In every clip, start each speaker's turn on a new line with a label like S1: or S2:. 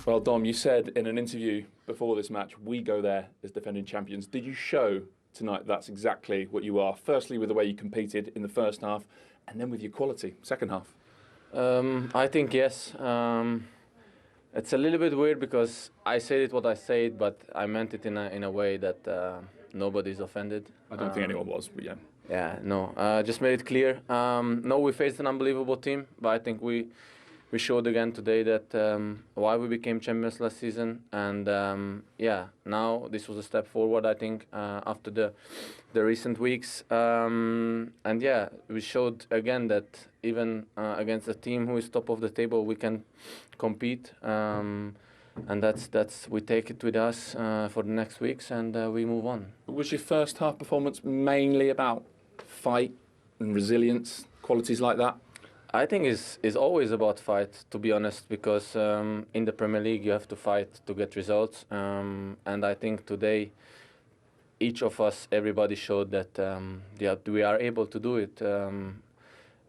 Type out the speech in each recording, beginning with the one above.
S1: Well, Dom, you said in an interview before this match, we go there as defending champions. Did you show tonight that's exactly what you are? Firstly, with the way you competed in the first half, and then with your quality, second half.
S2: I think yes. It's a little bit weird because I said it what I said, but I meant it in a way that nobody's offended.
S1: I don't think anyone was, but yeah.
S2: Yeah, no. Just made it clear. No, we faced an unbelievable team, but I think we showed again today that why we became champions last season, and yeah, now this was a step forward. I think after the recent weeks, and yeah, we showed again that even against a team who is top of the table, we can compete, and that's we take it with us for the next weeks, and we move on.
S1: Was your first half performance mainly about fight and resilience, qualities like that?
S2: I think it's always about fight, to be honest, because in the Premier League you have to fight to get results, and I think today each of us, everybody showed that we are able to do it,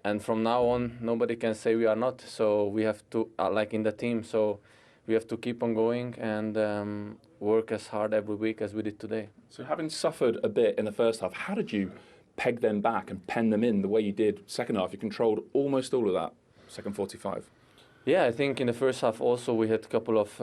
S2: and from now on nobody can say we are not. So we have to, like in the team, so we have to keep on going and work as hard every week as we did today.
S1: So having suffered a bit in the first half, how did you peg them back and pen them in the way you did second half? You controlled almost all of that second 45.
S2: Yeah, I think in the first half also we had a couple of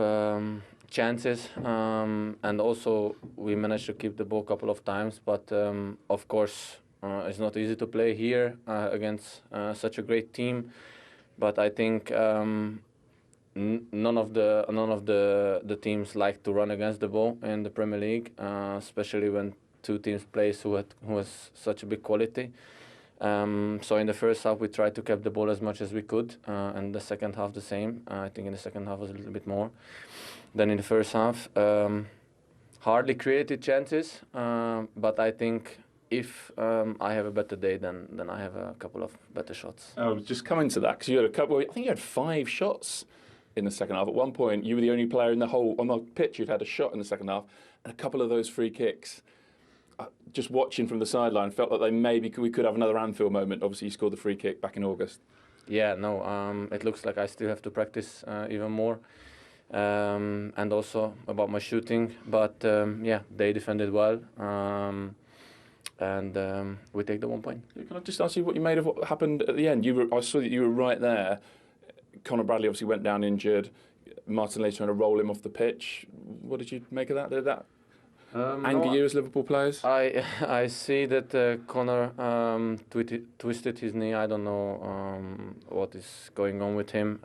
S2: chances, and also we managed to keep the ball a couple of times, but of course it's not easy to play here against such a great team, but I think none of the teams like to run against the ball in the Premier League, especially when two teams plays who has such a big quality. So in the first half we tried to keep the ball as much as we could, and the second half the same. I think in the second half was a little bit more than in the first half. Hardly created chances, but I think if I have a better day, then I have a couple of better shots.
S1: I was just coming to that because you had a couple. I think you had 5 shots in the second half. At one point, you were the only player in the whole on the pitch who'd had a shot in the second half, and a couple of those free kicks. Just watching from the sideline, felt like we could have another Anfield moment. Obviously, you scored the free kick back in August.
S2: Yeah, no, it looks like I still have to practice even more, and also about my shooting. But yeah, they defended well, and we take the 1 point.
S1: Can I just ask you what you made of what happened at the end? I saw that you were right there. Conor Bradley obviously went down injured. Martinelli trying to roll him off the pitch. What did you make of that? Did that anger you as Liverpool players?
S2: I see that Conor twisted his knee. I don't know what is going on with him,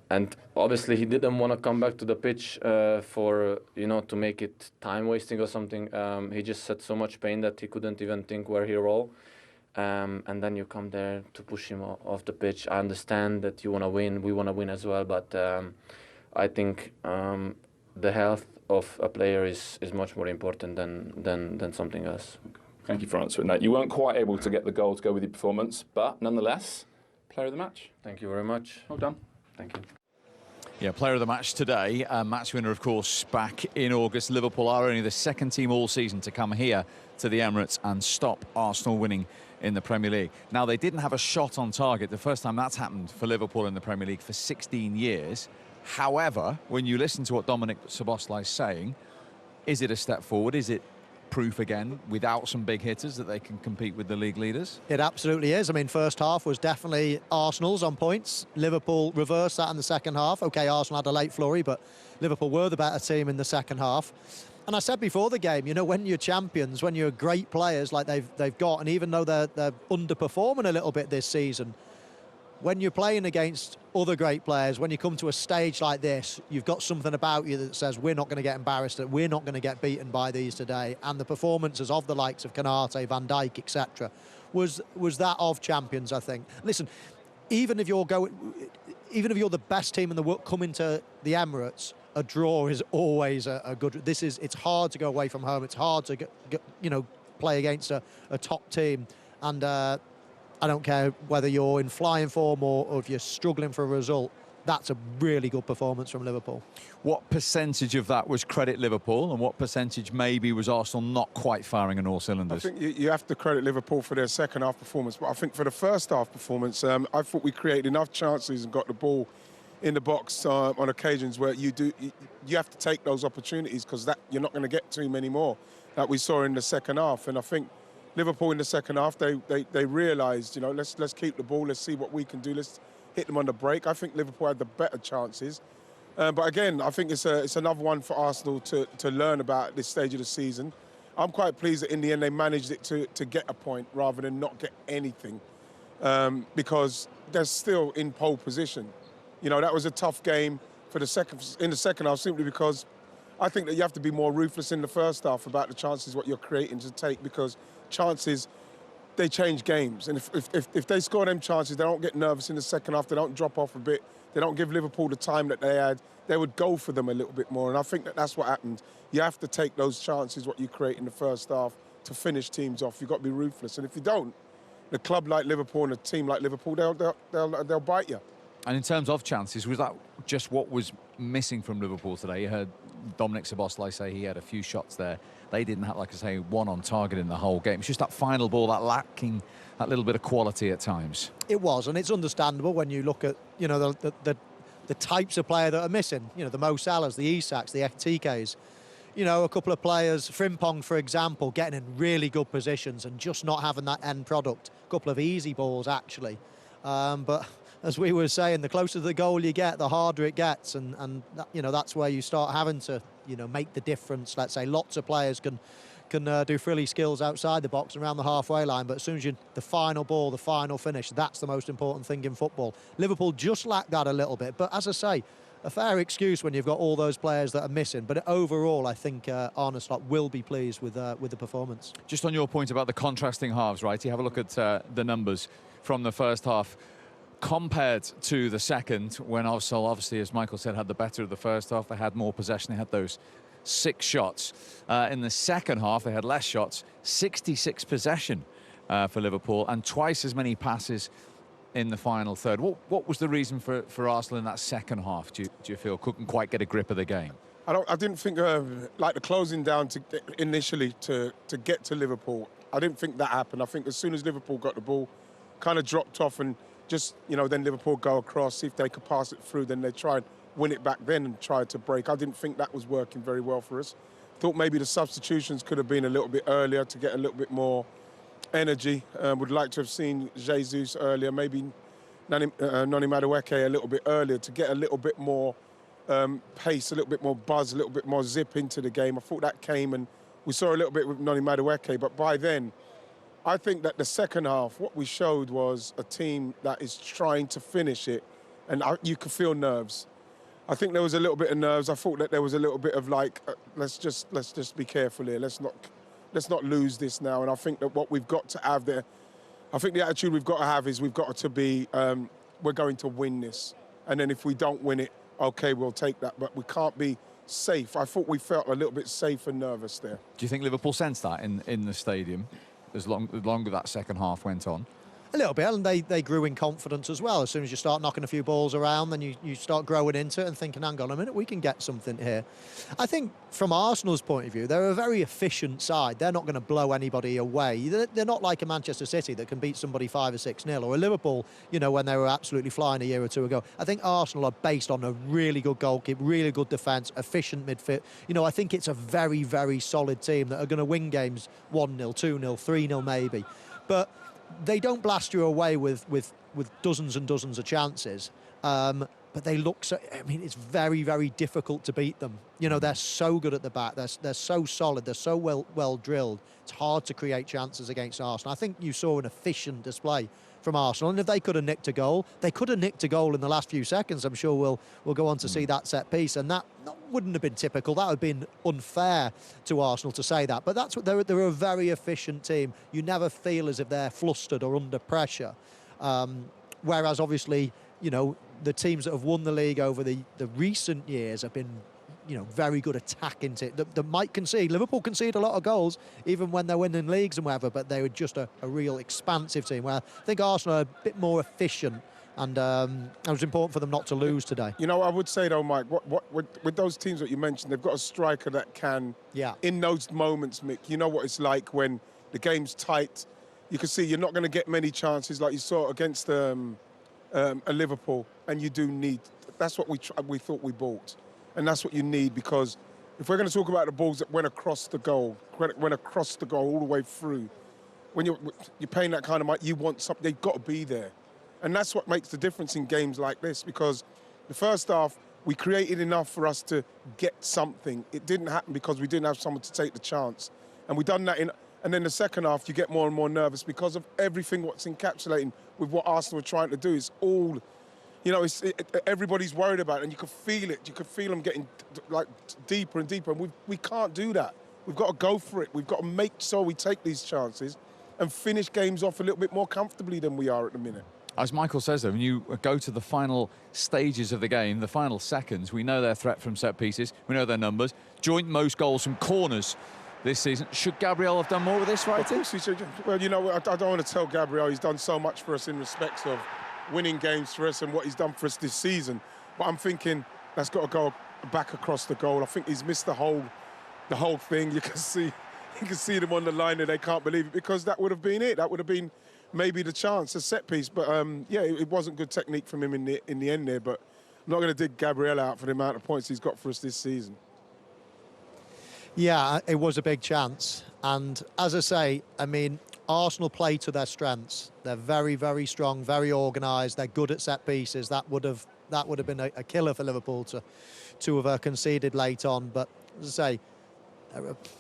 S2: and obviously he didn't want to come back to the pitch for to make it time wasting or something. He just had so much pain that he couldn't even think where he roll, and then you come there to push him off the pitch. I understand that you want to win. We want to win as well, but I think the health of a player is much more important than something else.
S1: Thank you for answering that. You weren't quite able to get the goal to go with your performance, but nonetheless, player of the match.
S2: Thank you very much.
S1: Well done.
S2: Thank you.
S3: Yeah, player of the match today. Match winner, of course, back in August. Liverpool are only the second team all season to come here to the Emirates and stop Arsenal winning in the Premier League. Now, they didn't have a shot on target. The first time that's happened for Liverpool in the Premier League for 16 years. However, when you listen to what Dominik Szoboszlai is saying, is it a step forward? Is it proof again, without some big hitters, that they can compete with the league leaders?
S4: It absolutely is. I mean, first half was definitely Arsenal's on points. Liverpool reversed that in the second half. OK, Arsenal had a late flurry, but Liverpool were the better team in the second half. And I said before the game, when you're champions, when you're great players like they've got, and even though they're underperforming a little bit this season, when you're playing against other great players, when you come to a stage like this, you've got something about you that says we're not going to get embarrassed, that we're not going to get beaten by these today. And the performances of the likes of Konate, Van Dijk, etc., was that of champions, I think. Listen, even if you're the best team in the world coming to the Emirates, a draw is always a good. It's hard to go away from home. It's hard to play against a top team, and I don't care whether you're in flying form or if you're struggling for a result. That's a really good performance from Liverpool.
S3: What percentage of that was credit Liverpool, and what percentage maybe was Arsenal not quite firing on all cylinders?
S5: I think you have to credit Liverpool for their second half performance, but I think for the first half performance, I thought we created enough chances and got the ball in the box on occasions where you have to take those opportunities, because that you're not going to get too many more that we saw in the second half. And I think Liverpool in the second half, they realised, you know, let's keep the ball, let's see what we can do, let's hit them on the break. I think Liverpool had the better chances. But again, I think it's another one for Arsenal to learn about at this stage of the season. I'm quite pleased that in the end they managed it to get a point rather than not get anything, because they're still in pole position. You know, that was a tough game in the second half, simply because I think that you have to be more ruthless in the first half about the chances what you're creating to take, because chances, they change games. And if they score them chances, they don't get nervous in the second half, they don't drop off a bit, they don't give Liverpool the time that they had, they would go for them a little bit more. And I think that that's what happened. You have to take those chances, what you create in the first half, to finish teams off. You've got to be ruthless. And if you don't, a club like Liverpool and a team like Liverpool, they'll bite you.
S3: And in terms of chances, was that just what was missing from Liverpool today? You heard Dominic Szoboszlai say he had a few shots there. They didn't have, like I say, one on target in the whole game. It's just that final ball, that lacking that little bit of quality at times.
S4: It was, and it's understandable when you look at, you know, the types of player that are missing. You know, the Mo Salahs, the Isaks, the FTKs. You know, a couple of players, Frimpong, for example, getting in really good positions and just not having that end product. A couple of easy balls, actually. But as we were saying, the closer to the goal you get, the harder it gets, and that, you know, that's where you start having to, you know, make the difference. Let's say lots of players can do frilly skills outside the box and around the halfway line, but as soon as the final ball, the final finish, that's the most important thing in football. Liverpool just lacked that a little bit, but as I say, a fair excuse when you've got all those players that are missing. But overall, I think Arne Slot will be pleased with the performance.
S3: Just on your point about the contrasting halves, right? You have a look at the numbers from the first half compared to the second, when Arsenal, obviously, as Michael said, had the better of the first half. They had more possession. They had those 6 shots. In the second half, they had less shots, 66 possession for Liverpool, and twice as many passes in the final third. What was the reason for Arsenal in that second half, do you feel? Couldn't quite get a grip of the game?
S5: I didn't think, like the closing down initially to get to Liverpool, I didn't think that happened. I think as soon as Liverpool got the ball, kind of dropped off, and just, you know, then Liverpool go across, see if they could pass it through, then they tried win it back then and tried to break. I didn't think that was working very well for us. Thought maybe the substitutions could have been a little bit earlier to get a little bit more energy. Would like to have seen Jesus earlier, maybe Noni Madueke a little bit earlier to get a little bit more pace, a little bit more buzz, a little bit more zip into the game. I thought that came, and we saw a little bit with Noni Madueke, but by then, I think that the second half, what we showed was a team that is trying to finish it, and you could feel nerves. I think there was a little bit of nerves. I thought that there was a little bit of like, let's just be careful here. Let's not lose this now. And I think that what we've got to have there, I think the attitude we've got to have is we've got to be, we're going to win this. And then if we don't win it, okay, we'll take that. But we can't be safe. I thought we felt a little bit safe and nervous there.
S3: Do you think Liverpool sensed that in the stadium as longer that second half went on?
S4: A little bit, and they grew in confidence as well. As soon as you start knocking a few balls around, then you start growing into it and thinking, hang on a minute, we can get something here. I think from Arsenal's point of view, they're a very efficient side. They're not going to blow anybody away. They're not like a Manchester City that can beat somebody 5 or 6-0, or a Liverpool, you know, when they were absolutely flying a year or two ago. I think Arsenal are based on a really good goalkeeper, really good defence, efficient midfield. You know, I think it's a very, very solid team that are going to win games 1-0, 2-0, 3-0 maybe. But they don't blast you away with dozens and dozens of chances, but they look so. I mean, it's very, very difficult to beat them. You know, they're so good at the back. They're so solid. They're so well drilled. It's hard to create chances against Arsenal. I think you saw an efficient display from Arsenal, and if they could have nicked a goal, they could have nicked a goal in the last few seconds. I'm sure we'll go on to see that set piece, and that wouldn't have been typical. That would have been unfair to Arsenal to say that. But that's what they're a very efficient team. You never feel as if they're flustered or under pressure. Whereas obviously, you know, the teams that have won the league over the recent years have been, you know, very good attacking team. They might concede. Liverpool concede a lot of goals, even when they're winning leagues and whatever, but they were just a real expansive team, where I think Arsenal are a bit more efficient, and it was important for them not to lose today.
S5: You know, I would say, though, Mike, with those teams that you mentioned, they've got a striker that can, in those moments, Mick, you know what it's like when the game's tight. You can see you're not going to get many chances like you saw against a Liverpool, and you do need that's what we thought we bought, and that's what you need, because if we're going to talk about the balls that went across the goal all the way through, when you're paying that kind of money, you want something. They've got to be there, and that's what makes the difference in games like this. Because the first half we created enough for us to get something. It didn't happen because we didn't have someone to take the chance, and we done that And then the second half, you get more and more nervous because of everything what's encapsulating with what Arsenal are trying to do. It's all, everybody's worried about it, and you can feel it. You can feel them getting like deeper and deeper. And we can't do that. We've got to go for it. We've got to make sure we take these chances and finish games off a little bit more comfortably than we are at the minute.
S3: As Michael says, though, when you go to the final stages of the game, the final seconds, we know their threat from set pieces. We know their numbers. Joint most goals from corners this season. Should Gabriel have done more with this, right?
S5: Of course he should. Well, I don't want to tell Gabriel he's done so much for us in respects of winning games for us and what he's done for us this season. But I'm thinking that's got to go back across the goal. I think he's missed the whole thing. You can see them on the line and they can't believe it, because that would have been it. That would have been maybe the chance, a set piece. But yeah, it wasn't good technique from him in the end there. But I'm not going to dig Gabriel out for the amount of points he's got for us this season.
S4: Yeah, it was a big chance. And as I say, I mean, Arsenal play to their strengths. They're very, very strong, very organised. They're good at set pieces. That would have been a killer for Liverpool to have conceded late on. But as I say,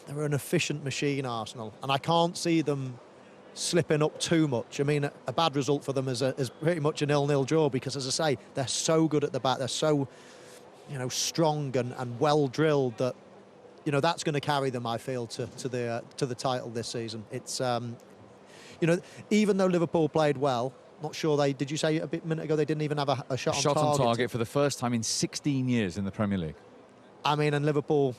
S4: they're an efficient machine, Arsenal, and I can't see them slipping up too much. I mean, a bad result for them is pretty much a 0-0 draw, because, as I say, they're so good at the back. They're so, strong and well drilled that. That's going to carry them, I feel, to the title this season. It's, even though Liverpool played well, not sure did you say a minute ago they didn't even have a shot on target
S3: for the first time in 16 years in the Premier League.
S4: I mean, and Liverpool,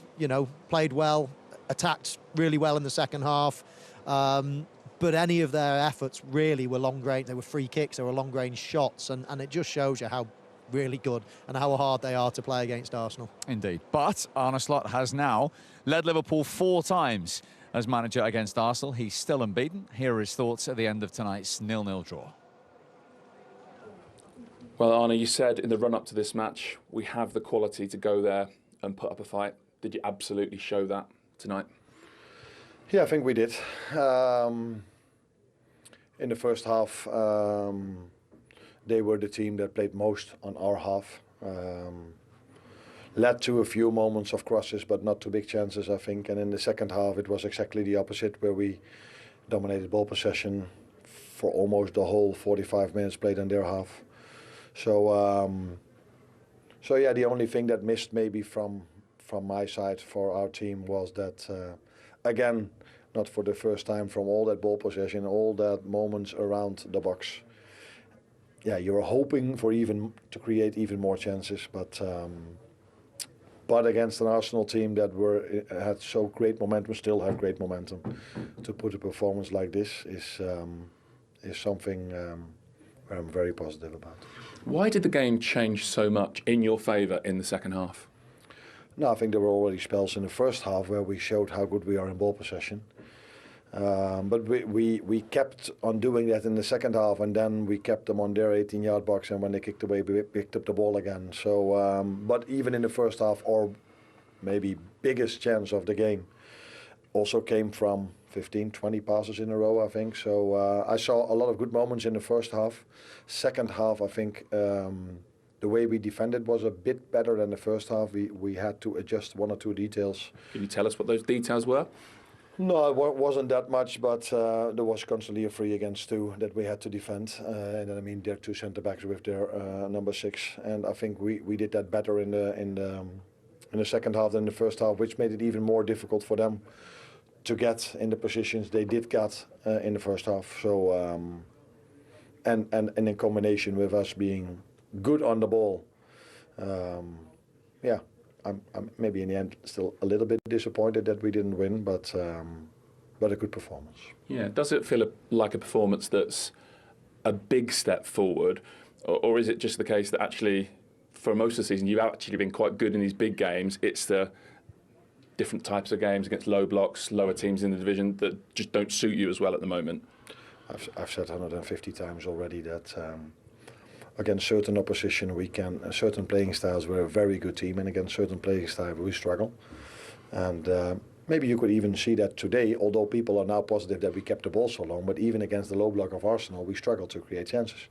S4: played well, attacked really well in the second half. But any of their efforts really were long range. They were free kicks, they were long range shots, and it just shows you how really good and how hard they are to play against Arsenal.
S3: Indeed. But Arne Slot has now led Liverpool 4 times as manager against Arsenal. He's still unbeaten. Here are his thoughts at the end of tonight's 0-0 draw.
S1: Well, Arne, you said in the run-up to this match, we have the quality to go there and put up a fight. Did you absolutely show that tonight?
S6: Yeah, I think we did. In the first half, they were the team that played most on our half. Led to a few moments of crosses, but not too big chances, I think. And in the second half, it was exactly the opposite, where we dominated ball possession for almost the whole 45 minutes played in their half. So yeah, the only thing that missed maybe from my side for our team was that, again, not for the first time, from all that ball possession, all that moments around the box. Yeah, you're hoping for to create even more chances, but against an Arsenal team that had so great momentum, still have great momentum, to put a performance like this is something where I'm very positive about.
S1: Why did the game change so much in your favour in the second half?
S6: No, I think there were already spells in the first half where we showed how good we are in ball possession. But we kept on doing that in the second half, and then we kept them on their 18-yard box, and when they kicked away, we picked up the ball again. So, but even in the first half, our maybe biggest chance of the game also came from 15, 20 passes in a row, I think. So I saw a lot of good moments in the first half. Second half, I think the way we defended was a bit better than the first half. We had to adjust 1 or 2 details.
S1: Can you tell us what those details were?
S6: No, it wasn't that much, but there was constantly a 3 against 2 that we had to defend. And then, I mean, their 2 centre-backs with their number 6. And I think we did that better in the second half than the first half, which made it even more difficult for them to get in the positions they did get in the first half. So, and in combination with us being good on the ball, yeah. I'm maybe in the end still a little bit disappointed that we didn't win, but a good performance.
S1: Yeah, does it feel like a performance that's a big step forward, or is it just the case that actually, for most of the season, you've actually been quite good in these big games? It's the different types of games against low blocks, lower teams in the division that just don't suit you as well at the moment.
S6: I've said 150 times already that against certain opposition we can, certain playing styles we're a very good team, and against certain playing styles we struggle. And maybe you could even see that today, although people are now positive that we kept the ball so long, but even against the low block of Arsenal, we struggled to create chances.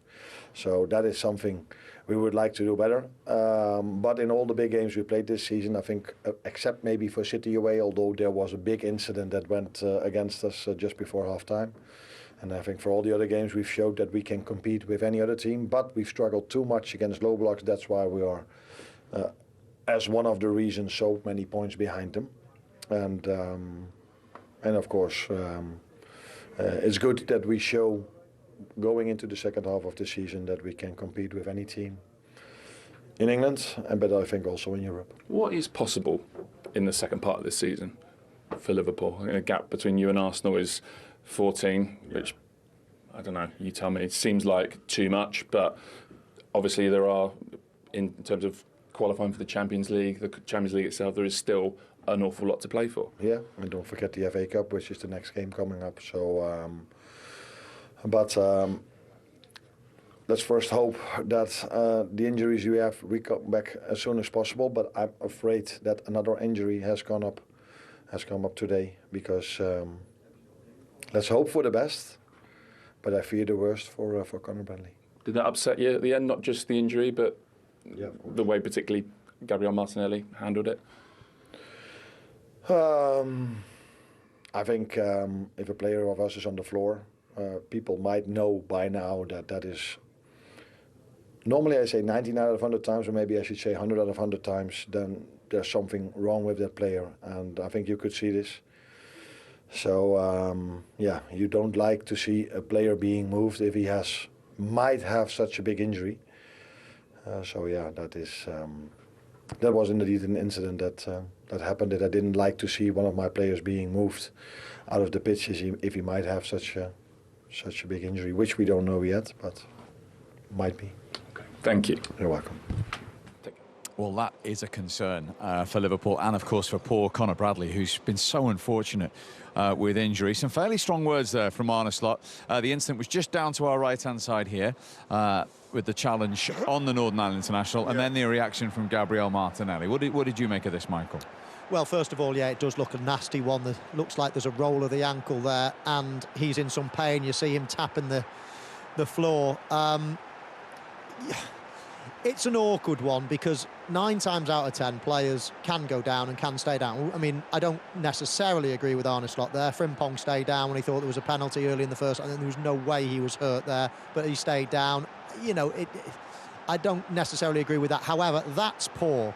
S6: So that is something we would like to do better. But in all the big games we played this season, I think, except maybe for City away, although there was a big incident that went against us just before half-time. And I think for all the other games we've showed that we can compete with any other team, but we've struggled too much against low blocks. That's why we are, as one of the reasons, so many points behind them. And of course, it's good that we show going into the second half of the season that we can compete with any team in England, but I think also in Europe.
S1: What is possible in the second part of this season for Liverpool? I think the gap between you and Arsenal is 14, which, I don't know, you tell me, it seems like too much, but obviously there are, in terms of qualifying for the Champions League itself, there is still an awful lot to play for.
S6: Yeah, and don't forget the FA Cup, which is the next game coming up. So, let's first hope that the injuries we have, we come back as soon as possible. But I'm afraid that another injury has come up today, because let's hope for the best, but I fear the worst for Conor Bradley. Did
S1: that upset you at the end? Not just the injury, but the way particularly Gabriel Martinelli handled it?
S6: I think if a player of us is on the floor, people might know by now that is, normally I say 99 out of 100 times, or maybe I should say 100 out of 100 times, then there's something wrong with that player. And I think you could see this. So, you don't like to see a player being moved if he might have such a big injury. That was indeed an incident that happened, that I didn't like to see one of my players being moved out of the pitch if he might have such a big injury, which we don't know yet, but might be.
S1: Okay. Thank you.
S6: You're welcome.
S3: Well, that is a concern for Liverpool, and of course for poor Conor Bradley, who's been so unfortunate with injury. Some fairly strong words there from Arne Slot. The incident was just down to our right-hand side here, with the challenge on the Northern Ireland International, and then the reaction from Gabriel Martinelli. What did you make of this, Michael?
S4: Well, first of all, it does look a nasty one. There looks like there's a roll of the ankle there, and he's in some pain. You see him tapping the floor. It's an awkward one, because 9 times out of 10 players can go down and can stay down. I mean, I don't necessarily agree with Arne Slot there. Frimpong stayed down when he thought there was a penalty early in the first. I think there was no way he was hurt there, but he stayed down. I don't necessarily agree with that. However, that's poor.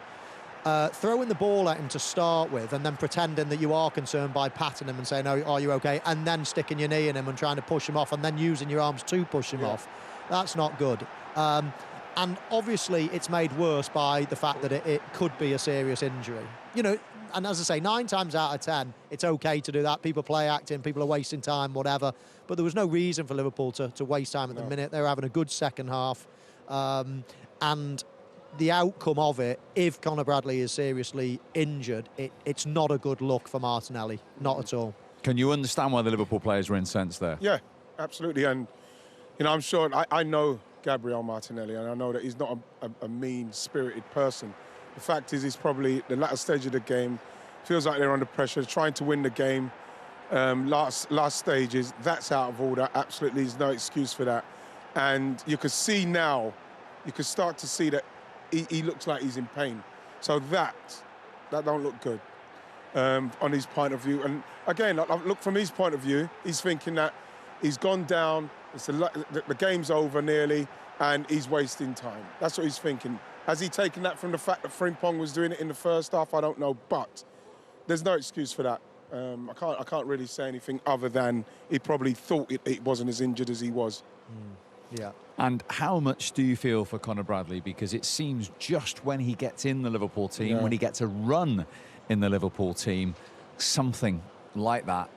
S4: Throwing the ball at him to start with, and then pretending that you are concerned by patting him and saying, "Oh, are you okay?" and then sticking your knee in him and trying to push him off, and then using your arms to push him off. That's not good. And obviously it's made worse by the fact that it could be a serious injury. And as I say, 9 times out of 10, it's okay to do that. People play acting, people are wasting time, whatever. But there was no reason for Liverpool to waste time at the minute. They were having a good second half. And the outcome of it, if Conor Bradley is seriously injured, it's not a good look for Martinelli, not at all.
S3: Can you understand why the Liverpool players were incensed there?
S5: Yeah, absolutely. And, I'm sure, I know Gabriel Martinelli, and I know that he's not a mean-spirited person. The fact is, he's probably the latter stage of the game, feels like they're under pressure, trying to win the game. Last stages, that's out of order. Absolutely, there's no excuse for that. And you can see now, you can start to see that he looks like he's in pain. So that don't look good on his point of view. And again, look from his point of view, he's thinking that he's gone down, the game's over nearly, and he's wasting time. That's what he's thinking. Has he taken that from the fact that Frimpong was doing it in the first half? I don't know, but there's no excuse for that. I can't really say anything other than he probably thought it wasn't as injured as he was.
S4: Yeah.
S3: And how much do you feel for Conor Bradley? Because it seems just when he gets in the Liverpool team, when he gets a run in the Liverpool team, something like that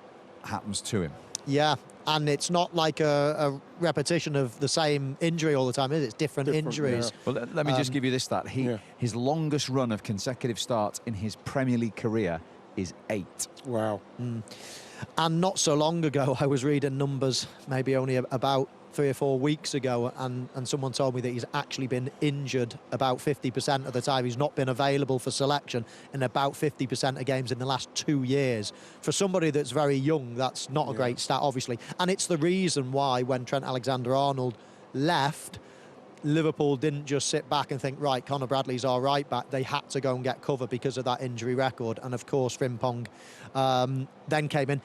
S3: happens to him.
S4: Yeah, and it's not like a repetition of the same injury all the time, is it? It's different injuries.
S3: Yeah. Well, let me just give you this stat. His longest run of consecutive starts in his Premier League career is 8.
S5: Wow.
S4: And not so long ago, I was reading numbers, maybe only about 3 or 4 weeks ago, and someone told me that he's actually been injured about 50% of the time. He's not been available for selection in about 50% of games in the last 2 years. For somebody that's very young, that's not a great stat, obviously. And it's the reason why when Trent Alexander-Arnold left, Liverpool didn't just sit back and think, right, Conor Bradley's our right back. They had to go and get cover because of that injury record. And of course, Frimpong then came in.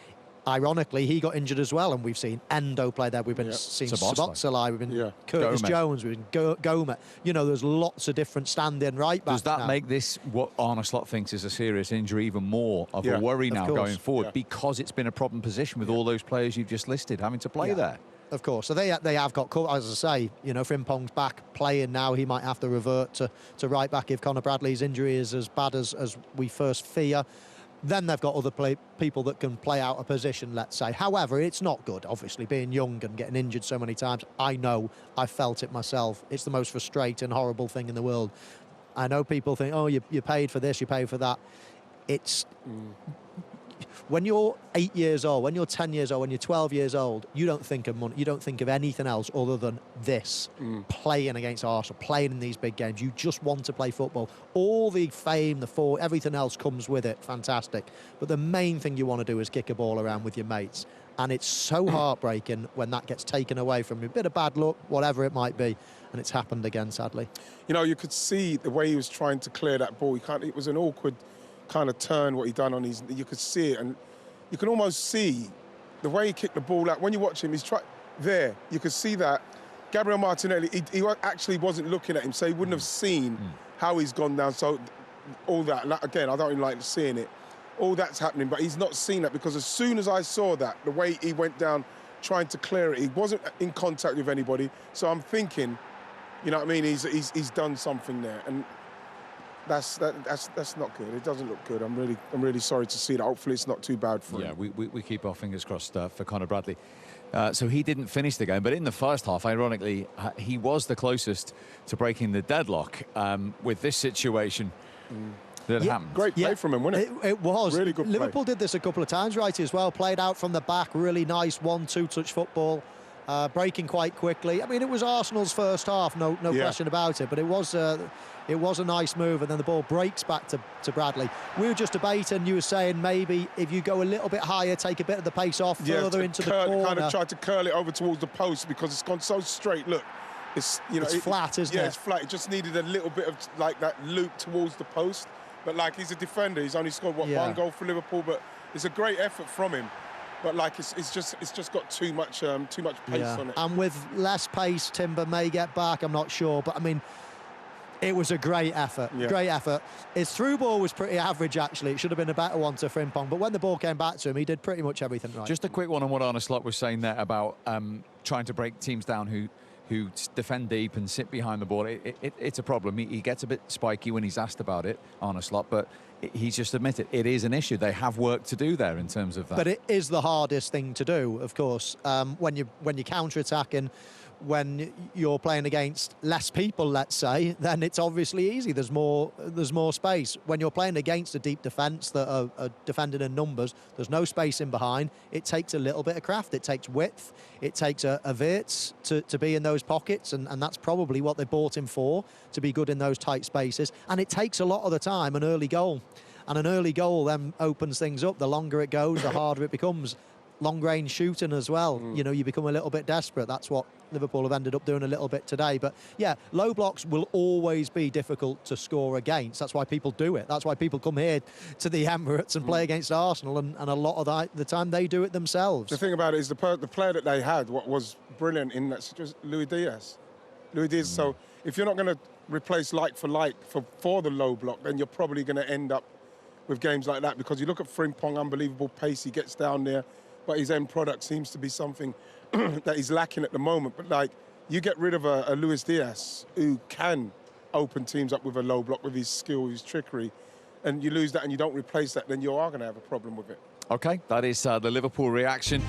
S4: Ironically, he got injured as well, and we've seen Endo play there. We've been seeing Szoboszlai, we've been Curtis Jones, we've been Gomez. You know, there's lots of different stand-in right backs.
S3: Does that make this, what Arne Slot thinks is a serious injury, even more of a worry now going forward? Because it's been a problem position with all those players you've just listed having to play there.
S4: Of course, so they have got cover. As I say, you know, Frimpong's back playing now. He might have to revert to right back if Conor Bradley's injury is as bad as we first fear. Then they've got other people that can play out a position, let's say. However, it's not good, obviously, being young and getting injured so many times. I know, I felt it myself. It's the most frustrating, horrible thing in the world. I know people think, oh, you paid for this, you paid for that. It's... When you're 8 years old, when you're 10 years old, when you're 12 years old, you don't think of money, you don't think of anything else other than this, playing against Arsenal, playing in these big games. You just want to play football. All the fame, everything else comes with it, fantastic. But the main thing you want to do is kick a ball around with your mates. And it's so heartbreaking when that gets taken away from you. A bit of bad luck, whatever it might be. And it's happened again, sadly.
S5: You know, you could see the way he was trying to clear that ball. It was an awkward kind of turn what he done on his, you could see it, and you can almost see the way he kicked the ball out. When you watch him, he's there, you could see that Gabriel Martinelli, he actually wasn't looking at him, so he wouldn't have seen how he's gone down. So all that, again, I don't even like seeing it. All that's happening, but he's not seen that, because as soon as I saw that, the way he went down trying to clear it, he wasn't in contact with anybody. So I'm thinking, you know what I mean, he's done something there. And that's not good. It doesn't look good. I'm really sorry to see that. Hopefully it's not too bad for him.
S3: Yeah, we keep our fingers crossed for Conor Bradley. So he didn't finish the game, but in the first half, ironically, he was the closest to breaking the deadlock with this situation that happened.
S5: Great play from him, wasn't it?
S4: It was.
S5: Really good play.
S4: Liverpool did this a couple of times, right, as well. Played out from the back, really nice 1-2 touch football. Breaking quite quickly. I mean, it was Arsenal's first half, no question about it. But it was a nice move, and then the ball breaks back to Bradley. We were just debating. You were saying maybe if you go a little bit higher, take a bit of the pace off further into the corner.
S5: Kind of tried to curl it over towards the post because it's gone so straight. Look, it's
S4: flat, isn't it?
S5: Yeah, it's flat. It just needed a little bit of like that loop towards the post. But like, he's a defender. He's only scored one goal for Liverpool, but it's a great effort from him. But like, it's just got too much pace on it.
S4: And with less pace, Timber may get back. I'm not sure, but I mean, it was a great effort. Great effort. His through ball was pretty average, actually. It should have been a better one to Frimpong. But when the ball came back to him, he did pretty much everything right.
S3: Just a quick one on what Arne Slot was saying there about trying to break teams down who defend deep and sit behind the ball. It's a problem. He gets a bit spiky when he's asked about it, Arne Slot, but he's just admitted it is an issue. They have work to do there in terms of that.
S4: But it is the hardest thing to do, of course, when you're counter-attacking. When you're playing against less people, let's say, then it's obviously easy. There's more space. When you're playing against a deep defence that are defending in numbers, there's no space in behind. It takes a little bit of craft. It takes width. It takes a Wirtz to be in those pockets, and that's probably what they bought him for, to be good in those tight spaces. And it takes a lot of the time an early goal. And an early goal then opens things up. The longer it goes, the harder it becomes. Long-range shooting as well. You know, you become a little bit desperate. That's what Liverpool have ended up doing a little bit today. But yeah, low blocks will always be difficult to score against. That's why people do it. That's why people come here to the Emirates and play against Arsenal, and a lot of the time they do it themselves.
S5: The thing about it is the player that they had, what was brilliant in that, was Luis Diaz. So if you're not going to replace like for like for the low block, then you're probably going to end up with games like that, because you look at Frimpong, unbelievable pace, he gets down there, but his end product seems to be something that he's lacking at the moment. But like, you get rid of a Luis Diaz who can open teams up with a low block with his skill, his trickery, and you lose that and you don't replace that, then you are going to have a problem with it.
S3: Okay, that is the Liverpool reaction.